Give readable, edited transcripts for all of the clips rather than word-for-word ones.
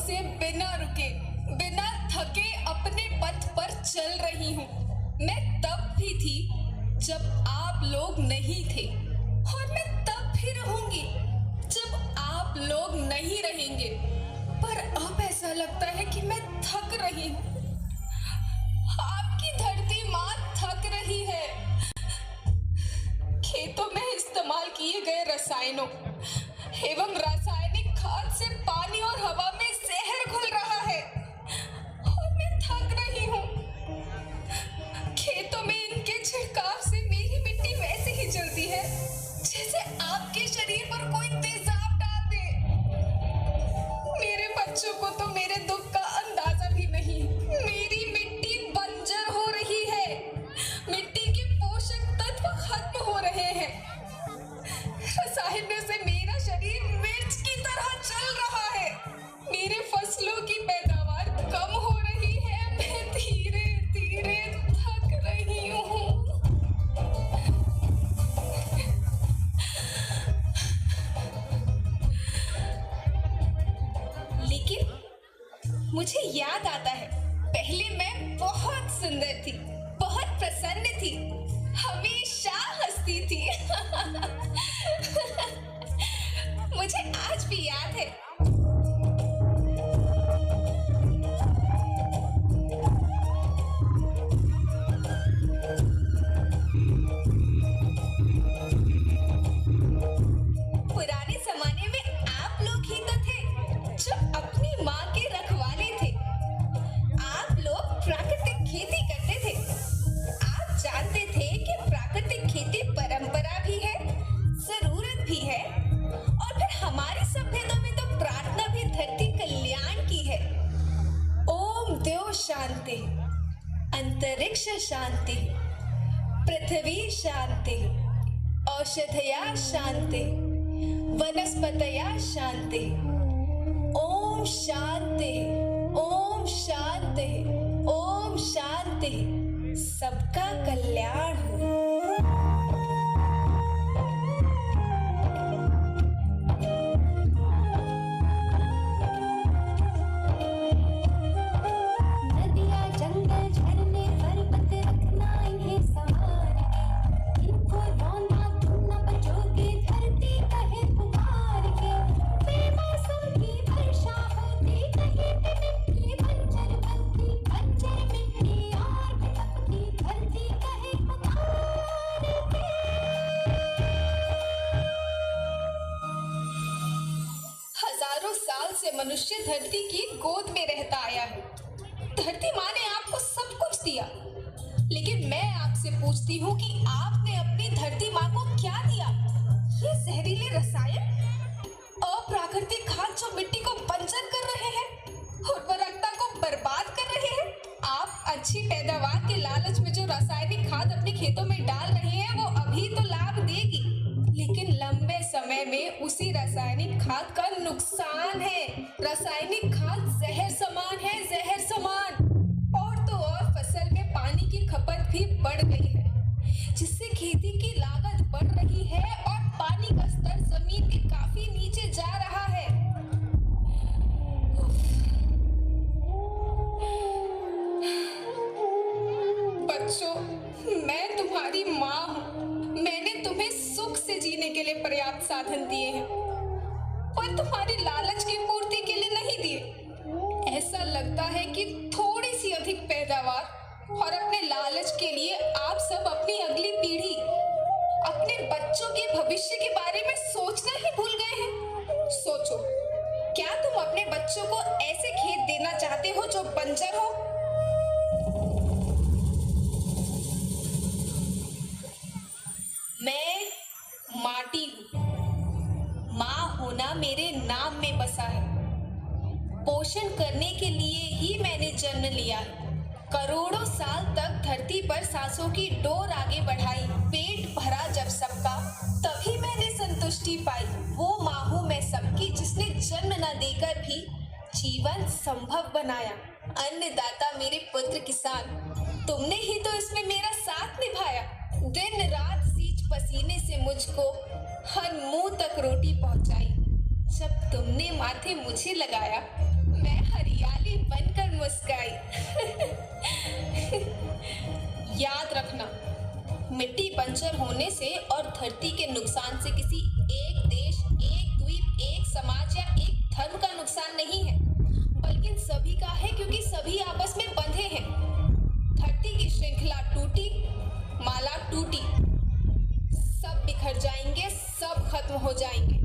से बिना रुके, बिना थके अपने पथ पर चल रही हूँ। मैं तब भी थी जब आप लोग नहीं थे, और मैं तब भी रहूंगी जब आप लोग नहीं रहेंगे। पर अब ऐसा लगता है कि मैं थक रही हूँ। आपकी धरती माँ थक रही है। खेतों में इस्तेमाल किए गए रसायनों एवं रासायनिक खाद से पानी और हवा में जहर घुल रहा है, और मैं थक रही हूँ। खेतों में इनके छिड़काव से मेरी मिट्टी वैसे ही जलती है जैसे आपके शरीर पर कोई तेजाब डाल दे। मेरे बच्चों को तो मेरे दुख का अंदाजा भी नहीं। मेरी मिट्टी बंजर हो रही है, मिट्टी के पोषक तत्व खत्म हो रहे हैं। रसायनों से मेरा शरीर मिर्च की तरह चल रहा है। मेरे फसलों की पैदावार कम हो रही है। मैं धीरे धीरे थक रही हूँ। लेकिन मुझे याद आता है, पहले मैं बहुत सुंदर थी, बहुत प्रसन्न थी, हमेशा हंसती थी। मुझे आज भी याद है। पुराने जमाने में आप लोग ही तो थे जो अपनी माँ के रखवाले थे। आप लोग प्राकृतिक खेती करते थे। आप जानते थे कि प्राकृतिक खेती परंपरा भी है, जरूरत भी है, और फिर हमारी सभ्यता में तो प्रार्थना भी धरती कल्याण की है। ओम द्यो शांति, अंतरिक्ष शांति, पृथ्वी शांति, औषधया शांति, वनस्पतया शांति। ओम शांति, ओम शांति, ओम शांति। सबका कल्याण हो। नदियाँ जंगल झरने पर्वत रखना इन्हें संभाल के, इनको रौंदा तुम न बचोगे धरती कहे पुकार के। बेमौसम की वर्षा होती कहीं पे मिट्टी बंजर बनती, बंजर मिट्टी और बिलखती धरती कहे पुकार के। हजारों साल से मनुष्य धरती की गोद में रहता आया है। धरती माँ ने आपको सब कुछ दिया, लेकिन मैं आपसे पूछती हूँ कि आपने अपनी धरती माँ को क्या दिया? ये जहरीले रसायन, अप्राकृतिक खाद जो मिट्टी को बंजर कर रहे हैं, उर्वरकता को बर्बाद कर रहे हैं। आप अच्छी पैदावार के लालच में जो रासायनिक खाद अपने खेतों में डाल रहे हैं, वो अभी तो लाभ देगी, लेकिन लंबे समय में उसी रासायनिक खाद का नुकसान है। रासायनिक खाद जहर समान है, जहर समान। और तो और फसल में पानी की खपत भी बढ़ गई है, जिससे खेती की लागत बढ़ रही है और पानी का स्तर जमीन के काफी नीचे जा रहा है। बच्चों, मैं तुम्हारी माँ हूँ। मैंने तुम्हें सुख से जीने के लिए पर्याप्त साधन दिए हैं, पर तुम्हारी लालच की पूर्ति के लिए नहीं दिए। ऐसा लगता है कि थोड़ी सी अधिक पैदावार और अपने लालच के लिए आप सब अपनी अगली पीढ़ी, अपने बच्चों के भविष्य के बारे में सोचना ही भूल गए हैं। सोचो, क्या तुम अपने बच्चों को ऐसे खेत देना चाहते हो जो बंजर हो? मैं माटी हूँ। माँ होना मेरे नाम में बसा है। पोषण करने के लिए ही मैंने जन्म लिया है। करोड़ों साल तक धरती पर सांसों की डोर आगे बढ़ाई। पेट भरा जब सबका, तभी मैंने संतुष्टि पाई। वो माँ हूँ मैं सबकी, जिसने जन्म न देकर भी जीवन संभव बनाया। अन्नदाता मेरे पुत्र किसान, तुमने ही तो इसमें मेरा साथ निभाया। दिन रात सींच पसीने से मुझको हर मुंह तक रोटी पहुंचाई। जब तुमने माथे मुझे लगाया, मैं बंजर होने से और धरती के नुकसान से किसी एक देश, एक द्वीप, एक समाज या एक धर्म का नुकसान नहीं है, बल्कि सभी का है, क्योंकि सभी आपस में बंधे हैं। धरती की श्रृंखला टूटी, माला टूटी, सब बिखर जाएंगे, सब खत्म हो जाएंगे।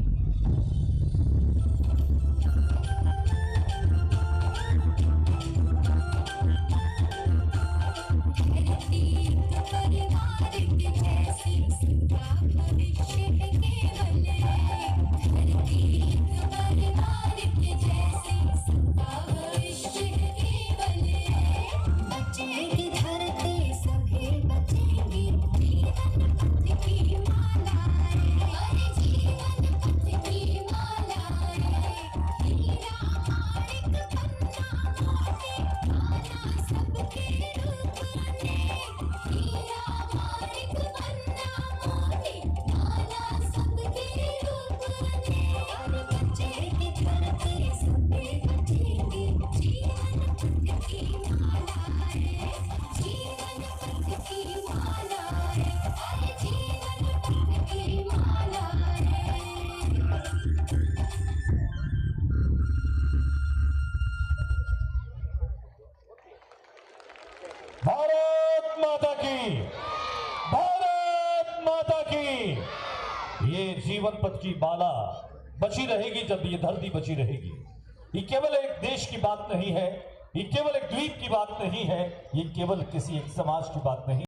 भारत माता की, भारत माता की। ये जीवन पथ की माला बची रहेगी जब ये धरती बची रहेगी। ये केवल एक देश की बात नहीं है, ये केवल एक द्वीप की बात नहीं है, ये केवल किसी एक समाज की बात नहीं।